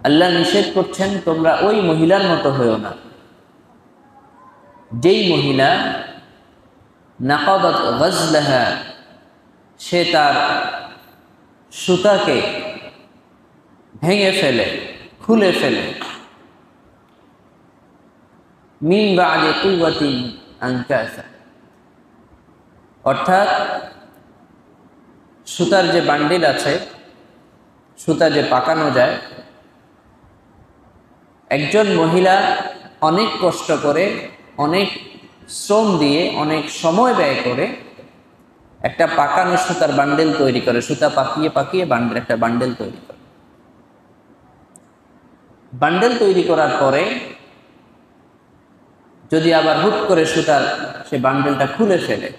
আল্লাহ নিষেধ করছেন তোমরা ওই মহিলার মতো হইও না যেই মহিলা নাকাদাত গজলাহা, সে তার সুতাকে ভেঙে ফেলে, খুলে ফেলে, মিন বা'দি কুওয়াতিন আনকাসা, অর্থাৎ সুতার যে বান্ডিল আছে, সুতা যে পাকানো যায়, একজন মহিলা অনেক কষ্ট করে, অনেক শ্রম দিয়ে, অনেক সময় ব্যয় করে একটা পাকানো সুতার বান্ডেল তৈরি করে, সুতা পাকিয়ে পাকিয়ে একটা বান্ডেল তৈরি করে। বান্ডেল তৈরি করার পরে যদি আবার হুট করে সুতার সে বান্ডেলটা খুলে ফেলে,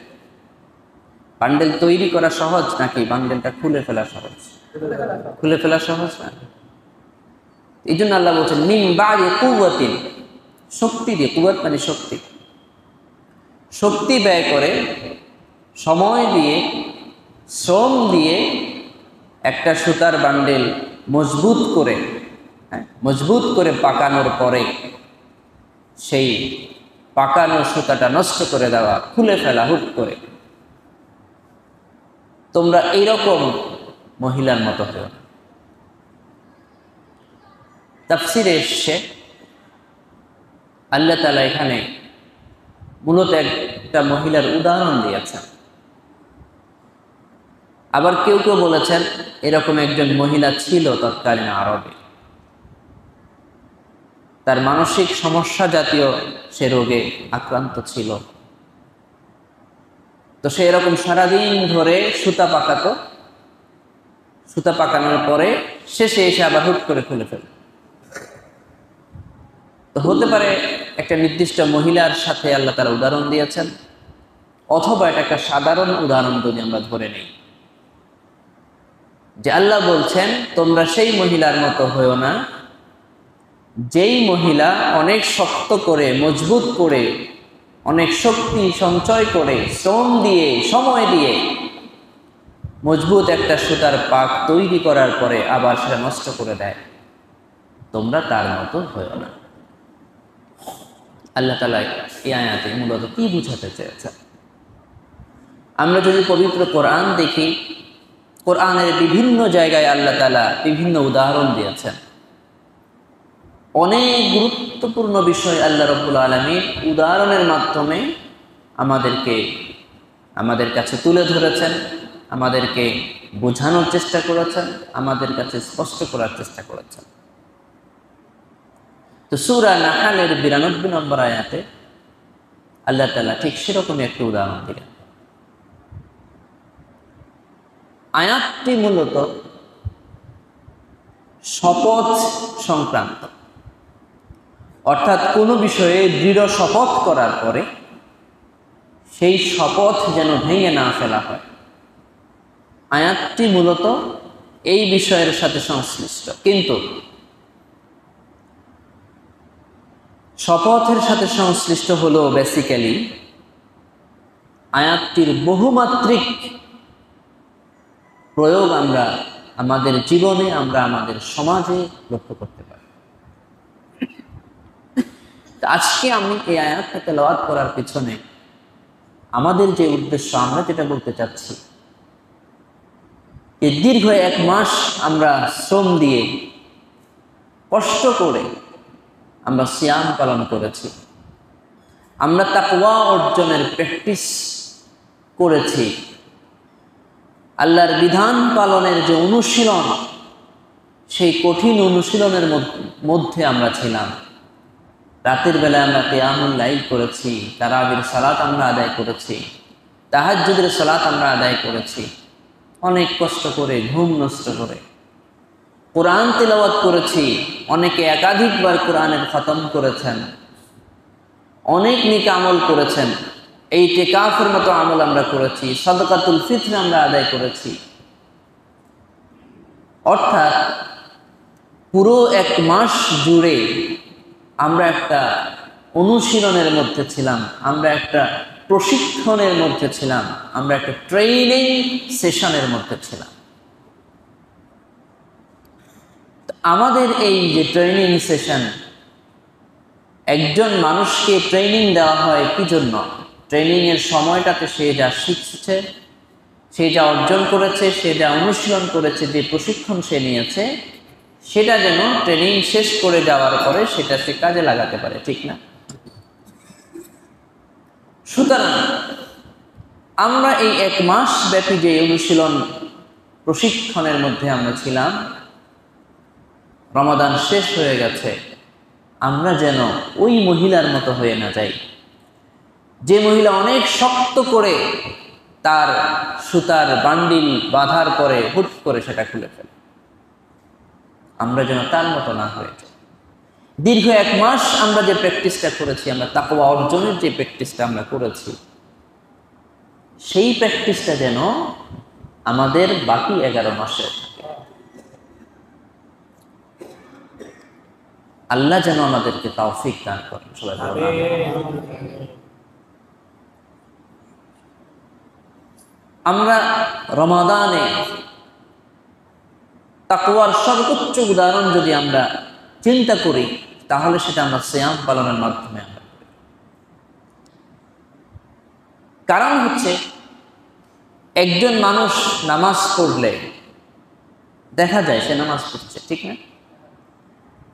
বান্ডেল তৈরি করা সহজ নাকি বান্ডেলটা খুলে ফেলা সহজ? খুলে ফেলা সহজ না। এই জন্য আল্লাহ বলছেন মিন বা'দি কুওয়াতিন, শক্তি দিয়ে, কুওয়াত মানে শক্তি, শক্তি ব্যয় করে, সময় দিয়ে, শ্রম দিয়ে একটা সুতার বান্ডেল মজবুত করে পাকানোর পরে সেই পাকানো সুতাটা নষ্ট করে দেওয়া, খুলে ফেলা হুট করে, তোমরা এইরকম মহিলার মতো হও। তাফসিরে এসছে আল্লাহ তাআলা এখানে মূলত একটা মহিলার উদাহরণ দিয়েছেন। আবার কেউ কেউ বলেছেন এরকম একজন মহিলা ছিল তৎকালীন আরবে, তার মানসিক সমস্যা জাতীয় সে রোগে আক্রান্ত ছিল, তো সে এরকম সারাদিন ধরে সুতা পাকাতো, সুতা পাকানোর পরে শেষে এসে আবার হুট করে খুলে ফেলে। তো হতে পারে একটা নির্দিষ্ট মহিলার সাথে আল্লাহ তাআলা উদাহরণ দিয়েছেন, অথবা এটা একটা সাধারণ উদাহরণ যদি আমরা ধরে নিই, যে আল্লাহ বলছেন তোমরা সেই মহিলার মতো হইও না যেই মহিলা অনেক শক্ত করে, মজবুত করে, অনেক শক্তি সঞ্চয় করে, শ্রম দিয়ে, সময় দিয়ে মজবুত একটা সুতার পাক তৈরি করার পরে আবার সেটা নষ্ট করে দেয়। তোমরা তার মতো হইও না। আল্লাহ তাআলা এই আয়াতে মূলত কি বুঝাতে চেয়েছেন? আমরা যদি পবিত্র কোরআন দেখি, কোরআনের বিভিন্ন জায়গায় আল্লাহ তাআলা বিভিন্ন উদাহরণ দিয়েছেন। অনেক গুরুত্বপূর্ণ বিষয় আল্লাহ রাব্বুল আলামিন উদাহরণের মাধ্যমে আমাদের কাছে তুলে ধরেছেন, আমাদেরকে বোঝানোর চেষ্টা করেছেন, আমাদের কাছে স্পষ্ট করার চেষ্টা করেছেন। তো সূরা নাহলের 92 নম্বর আয়াতে আল্লাহ তাআলা ঠিক সেরকমই একটা উদাহরণ দিলেন। আয়াতটি মূলত শপথ সংক্রান্ত, অর্থাৎ কোনো বিষয়ে দৃঢ় শপথ করার পরে সেই শপথ যেন ভেঙে না ফেলা হয়। আয়াতটি মূলত এই বিষয়ের সাথে সংশ্লিষ্ট, কিন্তু শপথের সাথে সংশ্লিষ্ট হলো বেসিক্যালি আয়াতটির বহুমাত্রিক প্রয়োগ আমরা আমাদের জীবনে, আমরা আমাদের সমাজে লক্ষ্য করতে পারি। আজকে আমি এই আয়াতটা তেলাওয়াত করার পিছনে আমাদের যে উদ্দেশ্য, আমরা যেটা বলতে চাচ্ছি, এই দীর্ঘ 1 মাস আমরা শ্রম দিয়ে, কষ্ট করে আমরা সিয়াম পালন করেছি, আমরা তাকওয়া অর্জনের প্র্যাকটিস করেছি, আল্লাহর বিধান পালনের যে অনুশীলন, সেই কঠিন অনুশীলনের মধ্যে আমরা ছিলাম। রাতের বেলায় আমরা কিয়ামুল লাইল করেছি, তারাবির সালাত আমরা আদায় করেছি, তাহাজ্জুদের সালাত আমরা আদায় করেছি, অনেক কষ্ট করে, ঘুম নষ্ট করে কোরআন তেলাওয়াত করেছি। অনেকে একাধিকবার কোরআনের খতম করেছেন, অনেক নেক আমল করেছেন, এই ইতিকাফের মতো আমল আমরা করেছি, সাদকাতুল ফিতর আমরা আদায় করেছি। অর্থাৎ পুরো 1 মাস জুড়ে আমরা একটা অনুশীলনের মধ্যে ছিলাম, আমরা একটা প্রশিক্ষণের মধ্যে ছিলাম, আমরা একটা ট্রেনিং সেশনের মধ্যে ছিলাম। আমাদের এই যে ট্রেনিং সেশন, একজন মানুষকে ট্রেনিং দেওয়া হয় কি জন্য? ট্রেনিংয়ের সময়টাতে সে যা শিখছে, সে যা অর্জন করেছে, সে যা অনুশীলন করেছে, যে প্রশিক্ষণ সে নিয়েছে, সেটা যেন ট্রেনিং শেষ করে যাওয়ার পরে সেটা সে কাজে লাগাতে পারে, ঠিক না? সুতরাং আমরা এই 1 মাস ব্যাপী যে অনুশীলন প্রশিক্ষণের মধ্যে আমরা ছিলাম, রমাদান শেষ হয়ে গেছে, আমরা যেন ওই মহিলার মতো হয়ে না যাই, যে মহিলা অনেক শক্ত করে তার সুতার বান্ডিল বাঁধার পরে হুট করে সেটা খুলে ফেলে। আমরা যেন তার মতো না হয়ে যাই। দীর্ঘ 1 মাস আমরা যে প্র্যাকটিসটা করেছি, আমরা তাকওয়া অর্জনের যে প্র্যাকটিসটা আমরা করেছি, সেই প্র্যাকটিসটা যেন আমাদের বাকি 11 মাসে থাকে। আল্লাহ যেন আমাদেরকে তৌফিক দান করেন। সবাই বলুন আমিন। আমরা রমাদানে তাকওয়ার সর্বোচ্চ উদাহরণ যদি আমরা চিন্তা করি, তাহলে সেটা আমরা সিয়াম পালনের মাধ্যমে আমরা করি। কারণ হচ্ছে, একজন মানুষ নামাজ পড়লে দেখা যায় সে নামাজ পড়ছে, ঠিক না?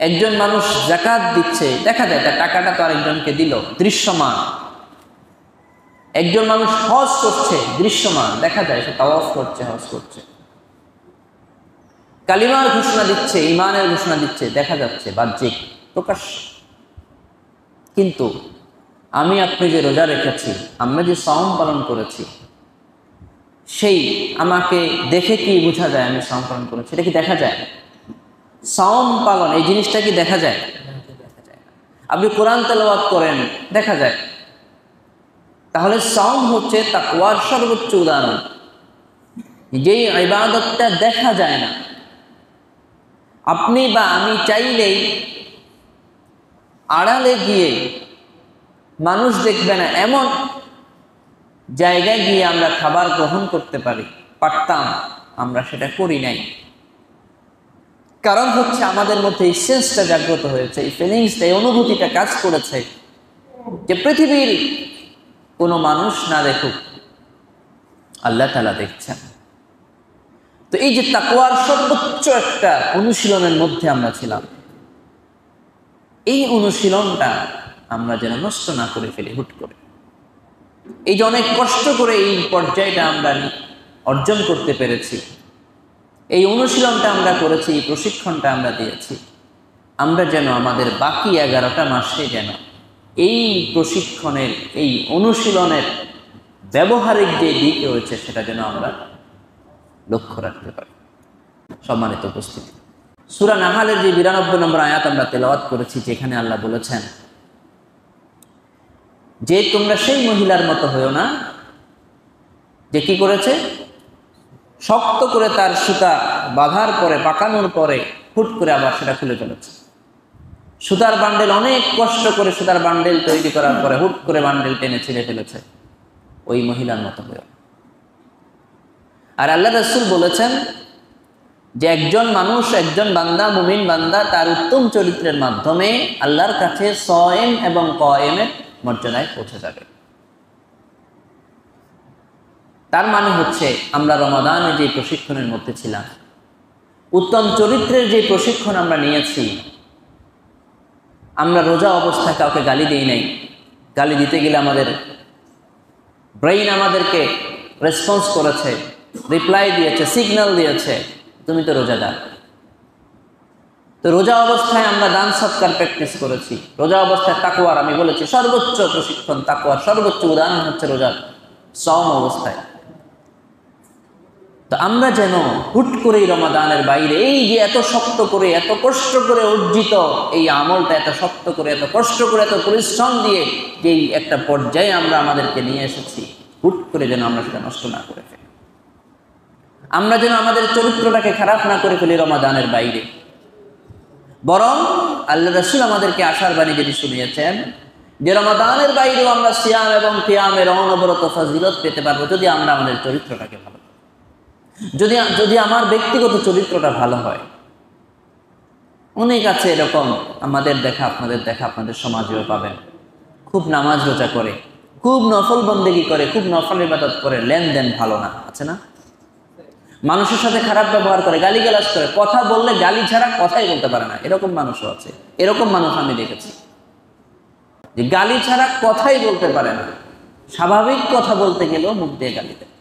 একজন মানুষ যাকাত দিচ্ছে, দেখা যায় তার টাকাটা তো আরেকজনকে দিল, দৃশ্যমান। একজন মানুষ হজ করছে, দৃশ্যমান, দেখা যায় সে তাওয়াফ করছে, হজ করছে। কালিমার ঘোষণা দিচ্ছে, ঈমানের ঘোষণা দিচ্ছে, দেখা যাচ্ছে, বাহ্যিক, প্রকাশ্য। কিন্তু আমি আপনি যে রোজা রেখেছি, আমরা যে সাওম পালন করেছি, সেই আমাকে দেখে কি বোঝা যায় আমি সাওম পালন করেছি? এটা কি দেখা যায়? সাওম পালন এই জিনিসটা কি দেখা যায়? দেখা যায়। আপনি কোরআন তেলাওয়াত করেন, দেখা যায়। তাহলে সাওম হচ্ছে তাকওয়ার সর্বোচ্চ উদাহরণ। যেই ইবাদতটা দেখা যায় না, আপনি বা আমি চাইলেই আড়ালে গিয়ে মানুষ দেখবে না এমন জায়গায় গিয়ে আমরা খাবার গ্রহণ করতে পারতাম, আমরা সেটা করি নাই। কারণ হচ্ছে আমাদের মধ্যে এই সেন্সটা জাগ্রত হয়েছে, এই ফিলিংসটা, এই অনুভূতিটা কাজ করেছে যে পৃথিবীর কোনো মানুষ না দেখুক, আল্লাহ তাআলা দেখছেন। তো এই যে তাকওয়ার সর্বোচ্চ একটা অনুশীলনের মধ্যে আমরা ছিলাম, এই অনুশীলনটা আমরা যেন নষ্ট না করে ফেলি হুট করে। এই যে অনেক কষ্ট করে এই পর্যায়টা আমরা অর্জন করতে পেরেছি, এই অনুশীলনটা আমরা করেছি, এই প্রশিক্ষণটা আমরা দিয়েছি, আমরা যেন আমাদের বাকি 11টা মাসে যেন এই প্রশিক্ষণের, এই অনুশীলনের ব্যবহারিক যে দিক রয়েছে সেটা যেন আমরা লক্ষ্য রাখতে পারি। সম্মানিত উপস্থিতি, সূরা নাহালের যে 92 নম্বর আয়াত আমরা তেলাওয়াত করেছি, যেখানে আল্লাহ বলেছেন যে তোমরা সেই মহিলার মতো হয়েও না যে কি করেছে, শক্ত করে তার সুতা বাঁধার পরে, পাকানোর পরে হুট করে আবার সেটা খুলে ফেলেছে। সুতার বান্ডেল, অনেক কষ্ট করে সুতার বান্ডেল তৈরি করার পরে হুট করে বান্ডেল টেনে ছিঁড়ে ফেলেছে। ওই মহিলার মতো হয়েও। আর আল্লাহ রাসূল বলেছেন যে একজন মানুষ, একজন বান্দা, মুমিন বান্দা, তার উত্তম চরিত্রের মাধ্যমে আল্লাহর কাছে সায়েম এবং কায়েমের মর্যাদায় পৌঁছে যাবে। তার মানে হচ্ছে, আমরা রমাদানে যে প্রশিক্ষণের মধ্যে ছিলাম, উত্তম চরিত্রের যে প্রশিক্ষণ আমরা নিয়েছি, আমরা রোজা অবস্থায় কাউকে গালি দিই নাই। গালি দিতে গেলে আমাদের ব্রেইন আমাদেরকে রেসপন্স করেছে, রিপ্লাই দিয়েছে, সিগন্যাল দিয়েছে, তুমি তো রোজাদার। তো রোজা অবস্থায় আমরা দান সৎকার প্র্যাকটিস করেছি। রোজা অবস্থায় তাকওয়ার, আমি বলেছি সর্বোচ্চ প্রশিক্ষণ, তাকওয়ার সর্বোচ্চ উদাহরণ হচ্ছে রোজার সাওম অবস্থায়। তো আমরা যেন হুট করেই রমাদানের বাইরে এই যে এত শক্ত করে, এত কষ্ট করে অর্জিত এই আমলটা, এত শক্ত করে, এত কষ্ট করে, এত পরিশ্রম দিয়ে যেই একটা পর্যায়ে আমরা আমাদেরকে নিয়ে এসেছি, হুট করে যেন আমরা সেটা নষ্ট না করে ফেলি। আমরা যেন আমাদের চরিত্রটাকে খারাপ না করে ফেলি রমাদানের বাইরে। বরং আল্লাহ রাসূল আমাদেরকে আশার বাণী যেটি শুনিয়েছেন যে রমাদানের বাইরেও আমরা সিয়াম এবং কিয়ামের অনবরত ফজিলত পেতে পারবো যদি আমরা আমাদের চরিত্রটাকে ভালো, যদি আমার ব্যক্তিগত চরিত্রটা ভালো হয়, অনেক আছে এরকম, আমাদের দেখা আপনাদের দেখা আপনাদের সমাজেও পাবেন, খুব নামাজ রোজা করে, খুব নফল বন্দেগী করে, খুব নফল ইবাদত করে, লেনদেন ভালো না, আছে না? মানুষের সাথে খারাপ ব্যবহার করে, গালিগালাজ করে, কথা বললে গালি ছাড়া কথাই বলতে পারে না, এরকম মানুষও আছে। এরকম মানুষ আমি দেখেছি যে গালি ছাড়া কথাই বলতে পারে না, স্বাভাবিক কথা বলতে গেলেও মুখ দিয়ে গালি দেয়।